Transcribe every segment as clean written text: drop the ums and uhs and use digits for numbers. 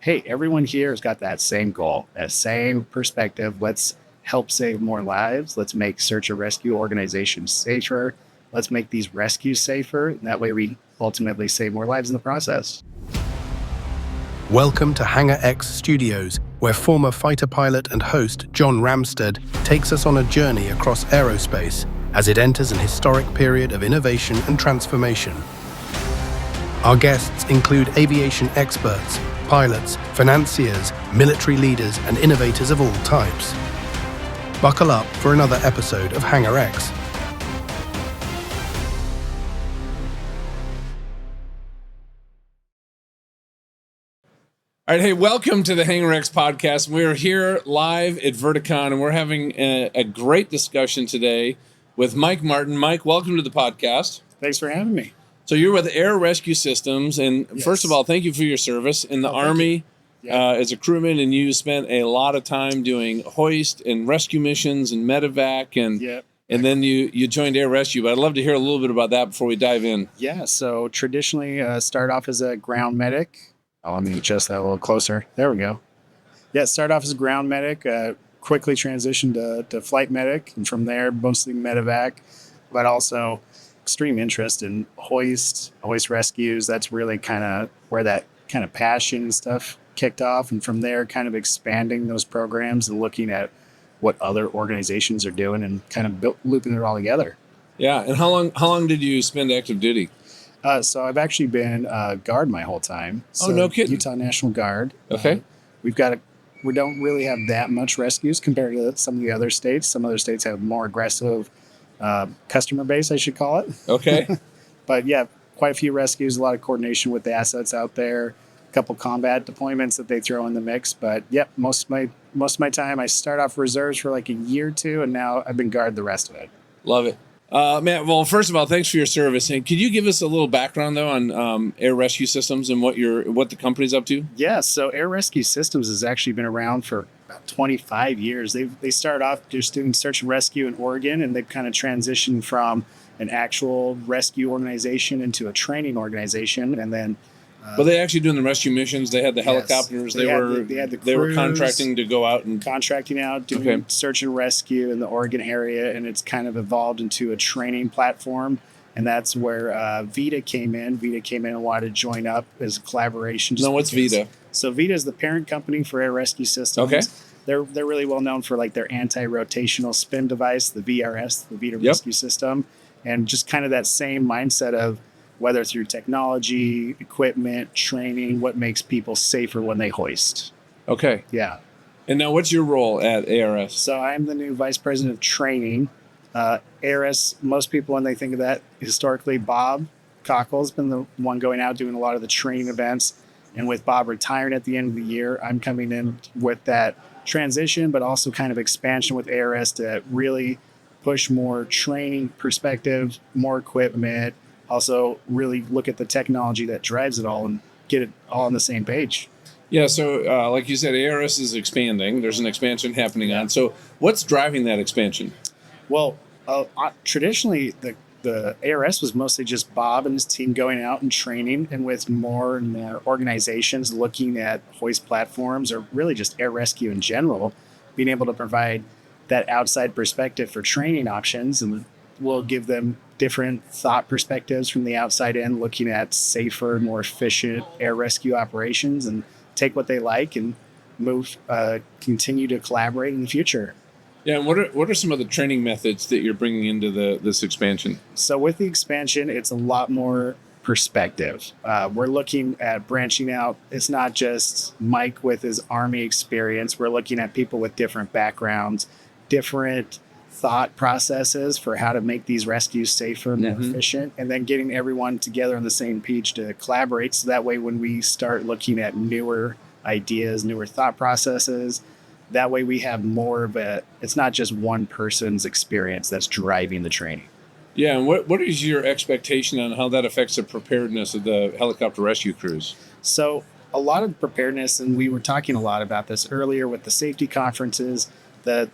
hey, everyone here has got that same goal, that same perspective. Let's help save more lives. Let's make search and rescue organizations safer. Let's make these rescues safer. And that way we ultimately save more lives in the process. Welcome to Hangar X Studios, where former fighter pilot and host John Ramstead takes us on a journey across aerospace as it enters an historic period of innovation and transformation. Our guests include aviation experts, pilots, financiers, military leaders, and innovators of all types. Buckle up for another episode of Hangar X. All right, hey, welcome to the Hangar X podcast. We're here live at Verticon, and we're having a great discussion today with Mike Martin. Mike, welcome to the podcast. Thanks for having me. So you're with Air Rescue Systems, and Yes. First of all, thank you for your service in the Army as a crewman, and you spent a lot of time doing hoist and rescue missions and medevac, and then you joined Air Rescue. But I'd love to hear a little bit about that before we dive in. Yeah, so traditionally start off as a ground medic. Oh, let me adjust that a little closer. There we go. Yeah, start off as a ground medic, quickly transitioned to flight medic, and from there, mostly medevac, but also extreme interest in hoist rescues. That's really kind of where that kind of passion and stuff kicked off. And from there, kind of expanding those programs and looking at what other organizations are doing and kind of looping it all together. Yeah, and how long did you spend active duty? So I've actually been guard my whole time. So no kidding. Utah National Guard. Okay. We don't really have that much rescues compared to some of the other states. Some other states have more aggressive customer base, I should call it. Okay. But yeah, quite a few rescues, a lot of coordination with the assets out there, a couple combat deployments that they throw in the mix. But yep, most of my time I start off reserves for like a year or two, and now I've been guard the rest of it. Love it. Matt, well, first of all, thanks for your service. And could you give us a little background, though, on Air Rescue Systems and what the company's up to? Yeah, so Air Rescue Systems has actually been around for about 25 years. They started off just doing search and rescue in Oregon, and they've kind of transitioned from an actual rescue organization into a training organization, and then But they actually doing the rescue missions. They had the helicopters. They had the they were crews, contracting to go out and contracting out, doing search and rescue in the Oregon area, and it's kind of evolved into a training platform. And that's where Vita came in. Vita came in and wanted to join up as a collaboration. Now, what's Vita? So Vita is the parent company for Air Rescue Systems. Okay. They're really well known for like their anti-rotational spin device, the VRS, the Vita Rescue System, and just kind of that same mindset of whether through technology, equipment, training, what makes people safer when they hoist. Okay. Yeah. And now, what's your role at ARS? So I'm the new vice president of training. ARS, most people, when they think of that, historically, Bob Cockle's been the one going out doing a lot of the training events. And with Bob retiring at the end of the year, I'm coming in with that transition, but also kind of expansion with ARS to really push more training perspective, more equipment, also really look at the technology that drives it all and get it all on the same page. Yeah, so like you said, ARS is expanding. There's an expansion happening on. So what's driving that expansion? Well, traditionally, the ARS was mostly just Bob and his team going out and training, and with more and more organizations looking at hoist platforms or really just air rescue in general, being able to provide that outside perspective for training options, and we'll give them different thought perspectives from the outside in, looking at safer, more efficient air rescue operations, and take what they like and continue to collaborate in the future. Yeah, and what are some of the training methods that you're bringing into this expansion? So with the expansion, it's a lot more perspective. We're looking at branching out. It's not just Mike with his Army experience. We're looking at people with different backgrounds, different thought processes for how to make these rescues safer and more efficient, and then getting everyone together on the same page to collaborate. So that way, when we start looking at newer ideas, newer thought processes, that way we have more of it's not just one person's experience that's driving the training. Yeah, and what is your expectation on how that affects the preparedness of the helicopter rescue crews? So a lot of preparedness, and we were talking a lot about this earlier with the safety conferences, the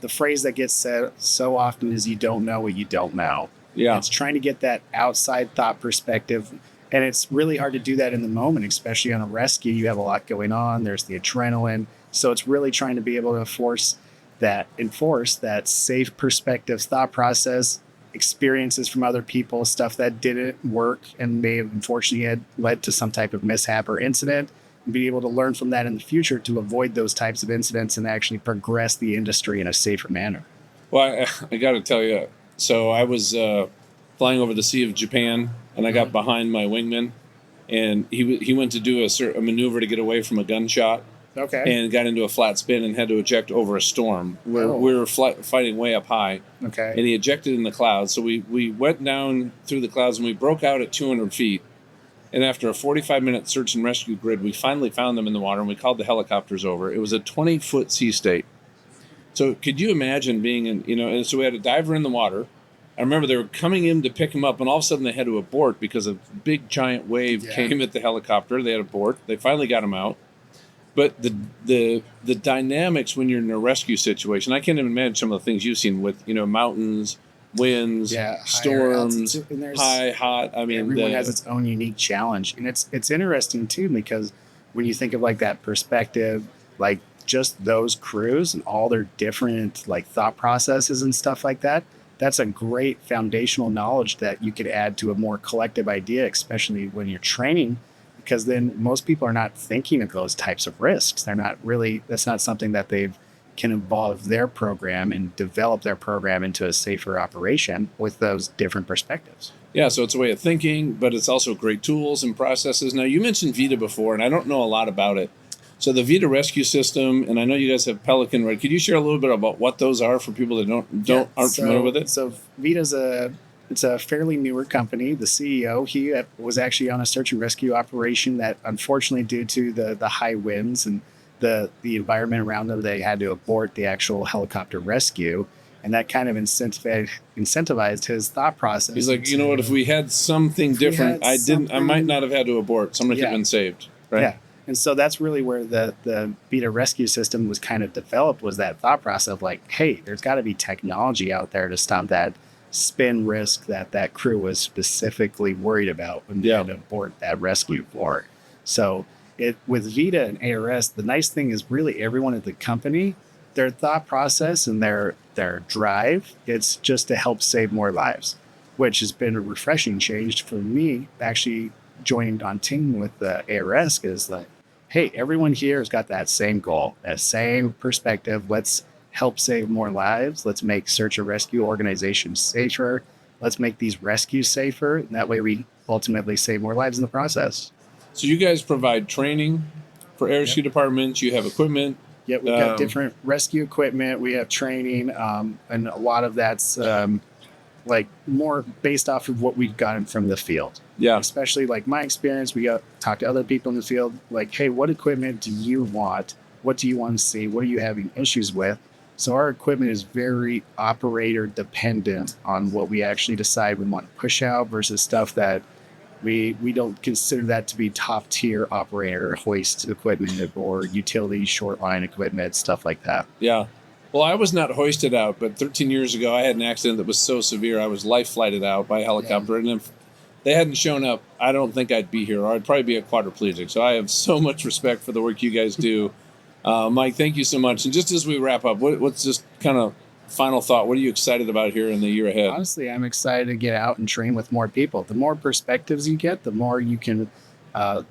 phrase that gets said so often is you don't know what you don't know. Yeah. It's trying to get that outside thought perspective And it's really hard to do that in the moment, especially on a rescue. You have a lot going on. There's the adrenaline. So it's really trying to be able to enforce that safe perspective thought process, experiences from other people, stuff that didn't work and may have unfortunately had led to some type of mishap or incident, and be able to learn from that in the future to avoid those types of incidents and actually progress the industry in a safer manner. Well, I got to tell you, so I was flying over the Sea of Japan, and I got behind my wingman, and he went to do a maneuver to get away from a gunshot. Okay. And got into a flat spin and had to eject over a storm. We were fighting way up high. Okay. And he ejected in the clouds. So we went down through the clouds, and we broke out at 200 feet. And after a 45-minute search and rescue grid, we finally found them in the water, and we called the helicopters over. It was a 20-foot sea state. So could you imagine being in, and so we had a diver in the water. I remember they were coming in to pick him up, and all of a sudden they had to abort because a big, giant wave came at the helicopter. They had to abort. They finally got him out. But the dynamics when you're in a rescue situation, I can't even imagine some of the things you've seen with, mountains, winds, storms, high, hot. I mean, everyone has its own unique challenge. And it's interesting, too, because when you think of like that perspective, like just those crews and all their different like thought processes and stuff like that, that's a great foundational knowledge that you could add to a more collective idea, especially when you're training. Because then most people are not thinking of those types of risks. That's not something that they can involve their program and develop their program into a safer operation with those different perspectives. Yeah, so it's a way of thinking, but it's also great tools and processes. Now, you mentioned Vita before, and I don't know a lot about it. So the Vita rescue system, and I know you guys have Pelican Red. Could you share a little bit about what those are for people that aren't familiar with it? So Vita's it's a fairly newer company. The CEO, he was actually on a search and rescue operation that, unfortunately, due to the high winds and the environment around them, they had to abort the actual helicopter rescue. And that kind of incentivized his thought process. He's like, what, if we had something different, I might not have had to abort. Somebody could have been saved. Right? Yeah. And so that's really where the Vita rescue system was kind of developed, was that thought process of like, hey, there's got to be technology out there to stop that spin risk that crew was specifically worried about when they had to abort that rescue for. So with Vita and ARS, the nice thing is really everyone at the company, their thought process and their drive, it's just to help save more lives, which has been a refreshing change for me actually joining on team with the ARS, is like, hey, everyone here has got that same goal, that same perspective. Let's help save more lives. Let's make search and rescue organizations safer. Let's make these rescues safer. And that way we ultimately save more lives in the process. So you guys provide training for air rescue departments. You have equipment. Yeah, we've got different rescue equipment. We have training, and a lot of that's like more based off of what we've gotten from the field. Yeah. Especially like my experience, we talk to other people in the field, like, hey, what equipment do you want? What do you want to see? What are you having issues with? So our equipment is very operator dependent on what we actually decide we want to push out versus stuff that we don't consider that to be top tier operator hoist equipment or utility short line equipment, stuff like that. Yeah. Well, I was not hoisted out, but 13 years ago, I had an accident that was so severe, I was life flighted out by a helicopter. And if they hadn't shown up, I don't think I'd be here, or I'd probably be a quadriplegic. So I have so much respect for the work you guys do. Mike, thank you so much. And just as we wrap up, what's just kind of final thought? What are you excited about here in the year ahead? Honestly, I'm excited to get out and train with more people. The more perspectives you get, the more you can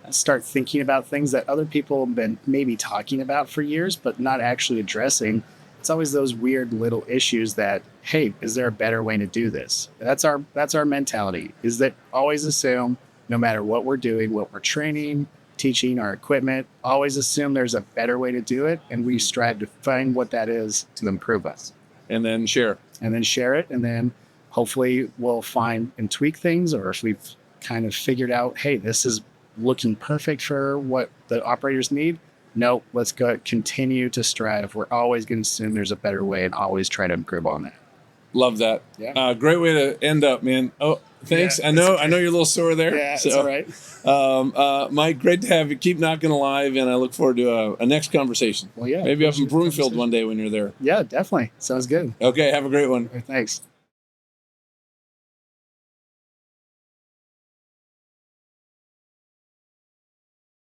start thinking about things that other people have been maybe talking about for years, but not actually addressing. It's always those weird little issues that, hey, is there a better way to do this? That's our mentality, is that always assume no matter what we're doing, what we're training, teaching, our equipment, always assume there's a better way to do it. And we strive to find what that is to improve us. And then share. And then share it. And then hopefully we'll find and tweak things, or if we've kind of figured out, hey, this is looking perfect for what the operators need. No, let's go continue to strive. We're always going to assume there's a better way and always try to improve on that. Love that. Yeah. Great way to end up, man. Oh, thanks. Yeah, I know you're a little sore there. Yeah, it's all right. Mike, great to have you. Keep knocking alive, and I look forward to a next conversation. Well, yeah. Maybe up in Broomfield one day when you're there. Yeah, definitely. Sounds good. Okay, have a great one. Thanks.